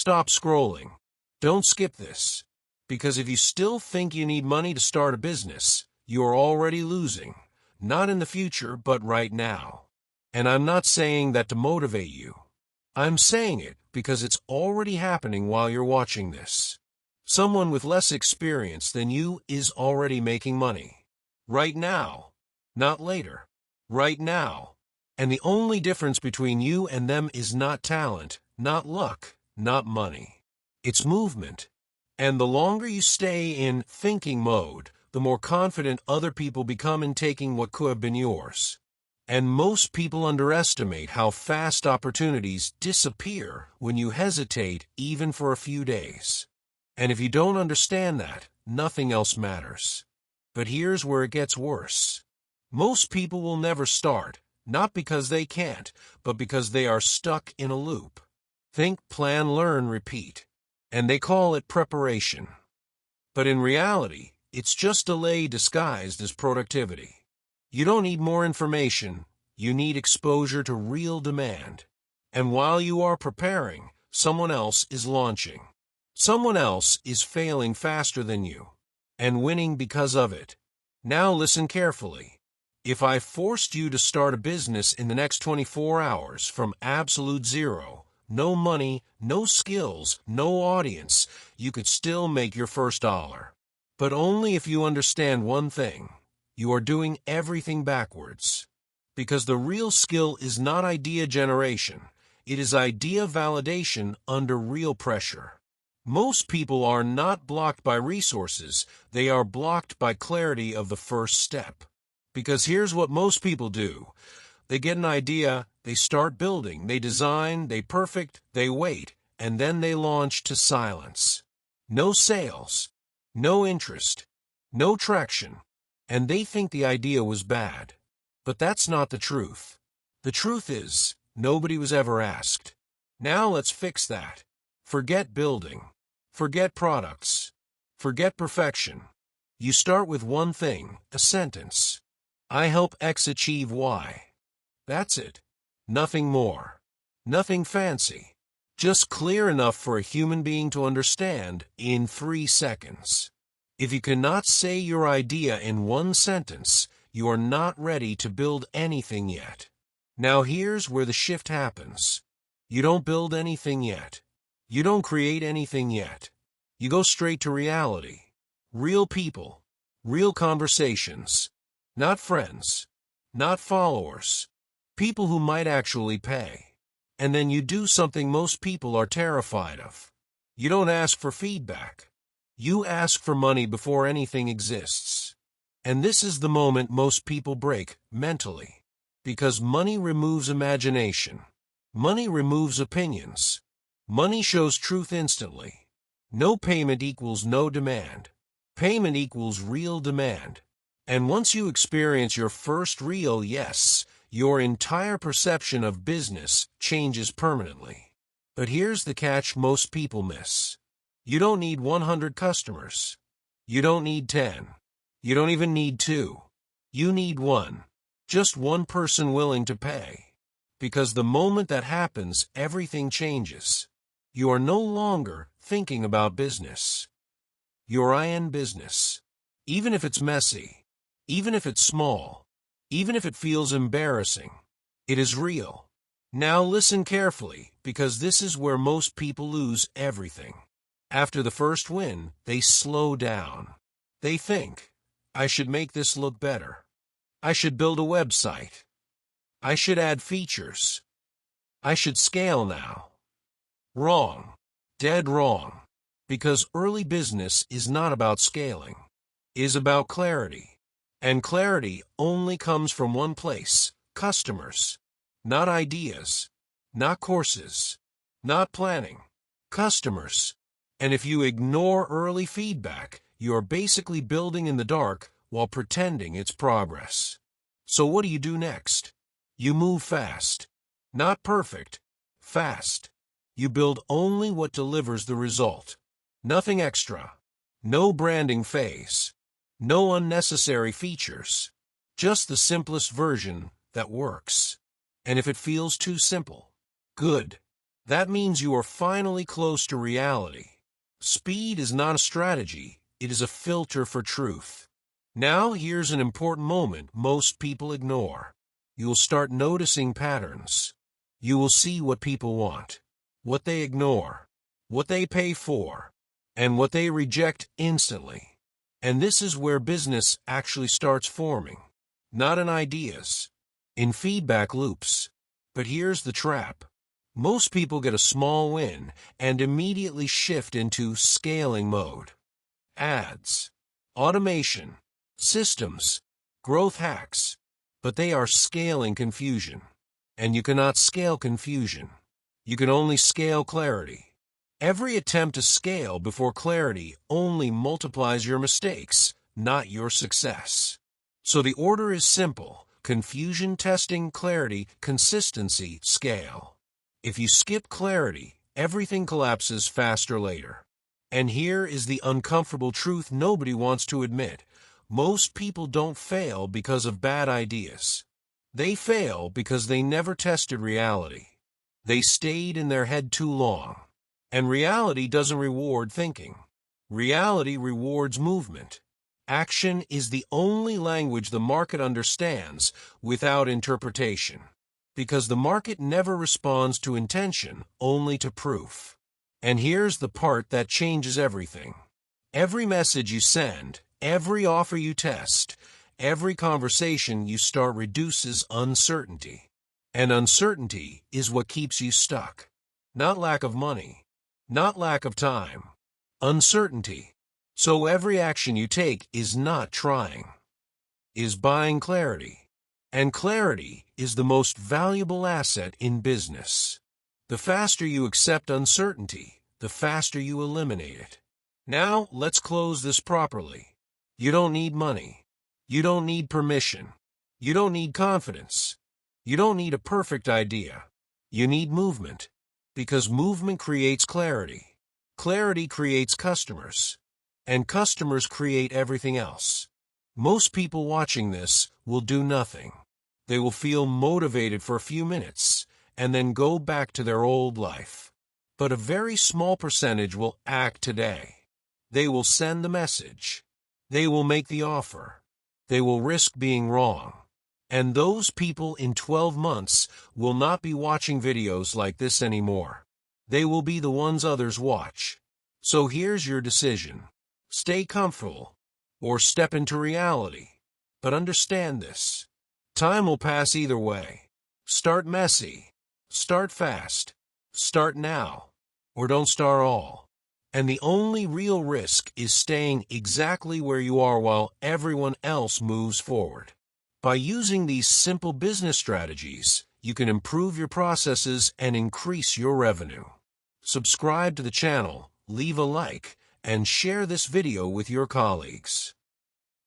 Stop scrolling. Don't skip this. Because if you still think you need money to start a business, you are already losing. Not in the future, but right now. And I'm not saying that to motivate you. I'm saying it because it's already happening while you're watching this. Someone with less experience than you is already making money. Right now. Not later. Right now. And the only difference between you and them is not talent, not luck, not money. It's movement. And the longer you stay in thinking mode, the more confident other people become in taking what could have been yours. And most people underestimate how fast opportunities disappear when you hesitate even for a few days. And if you don't understand that, nothing else matters. But here's where it gets worse. Most people will never start, not because they can't, but because they are stuck in a loop. Think, plan, learn, repeat. And they call it preparation. But in reality, it's just delay disguised as productivity. You don't need more information, you need exposure to real demand. And while you are preparing, someone else is launching. Someone else is failing faster than you, and winning because of it. Now listen carefully. If I forced you to start a business in the next 24 hours from absolute zero, no money, no skills, no audience, you could still make your first dollar. But only if you understand one thing. You are doing everything backwards. Because the real skill is not idea generation. It is idea validation under real pressure. Most people are not blocked by resources. They are blocked by clarity of the first step. Because here's what most people do. They get an idea, they start building, they design, they perfect, they wait, and then they launch to silence. No sales, no interest, no traction, and they think the idea was bad. But that's not the truth. The truth is, nobody was ever asked. Now let's fix that. Forget building. Forget products. Forget perfection. You start with one thing, a sentence. I help X achieve Y. That's it. Nothing more. Nothing fancy. Just clear enough for a human being to understand in 3 seconds. If you cannot say your idea in one sentence, you are not ready to build anything yet. Now here's where the shift happens. You don't build anything yet. You don't create anything yet. You go straight to reality. Real people. Real conversations. Not friends. Not followers. People who might actually pay. And then you do something most people are terrified of. You don't ask for feedback. You ask for money before anything exists. And this is the moment most people break, mentally. Because money removes imagination. Money removes opinions. Money shows truth instantly. No payment equals no demand. Payment equals real demand. And once you experience your first real yes, your entire perception of business changes permanently. But here's the catch most people miss. You don't need 100 customers. You don't need 10. You don't even need 2. You need 1. Just one person willing to pay. Because the moment that happens, everything changes. You are no longer thinking about business. You're in business. Even if it's messy. Even if it's small. Even if it feels embarrassing, it is real. Now listen carefully, because this is where most people lose everything. After the first win, they slow down. They think, I should make this look better. I should build a website. I should add features. I should scale now. Wrong. Dead wrong. Because early business is not about scaling. It is about clarity. And clarity only comes from one place, customers. Not ideas. Not courses. Not planning. Customers. And if you ignore early feedback, you are basically building in the dark while pretending it's progress. So what do you do next? You move fast. Not perfect. Fast. You build only what delivers the result. Nothing extra. No branding phase. No unnecessary features. Just the simplest version that works. And if it feels too simple, good. That means you are finally close to reality. Speed is not a strategy, it is a filter for truth. Now here's an important moment most people ignore. You will start noticing patterns. You will see what people want, what they ignore, what they pay for, and what they reject instantly. And this is where business actually starts forming, not in ideas, in feedback loops. But here's the trap. Most people get a small win and immediately shift into scaling mode. Ads, automation, systems, growth hacks, but they are scaling confusion. And you cannot scale confusion. You can only scale clarity. Every attempt to scale before clarity only multiplies your mistakes, not your success. So the order is simple: confusion, testing, clarity, consistency, scale. If you skip clarity, everything collapses faster later. And here is the uncomfortable truth nobody wants to admit. Most people don't fail because of bad ideas. They fail because they never tested reality. They stayed in their head too long. And reality doesn't reward thinking. Reality rewards movement. Action is the only language the market understands without interpretation. Because the market never responds to intention, only to proof. And here's the part that changes everything. Every message you send, every offer you test, every conversation you start reduces uncertainty. And uncertainty is what keeps you stuck. Not lack of money. Not lack of time. Uncertainty. So every action you take is not trying. Is buying clarity. And clarity is the most valuable asset in business. The faster you accept uncertainty, the faster you eliminate it. Now, let's close this properly. You don't need money. You don't need permission. You don't need confidence. You don't need a perfect idea. You need movement. Because movement creates clarity. Clarity creates customers. And customers create everything else. Most people watching this will do nothing. They will feel motivated for a few minutes and then go back to their old life. But a very small percentage will act today. They will send the message. They will make the offer. They will risk being wrong. And those people in 12 months will not be watching videos like this anymore. They will be the ones others watch. So here's your decision. Stay comfortable or step into reality. But understand this. Time will pass either way. Start messy. Start fast. Start now. Or don't start all. And the only real risk is staying exactly where you are while everyone else moves forward. By using these simple business strategies, you can improve your processes and increase your revenue. Subscribe to the channel, leave a like, and share this video with your colleagues.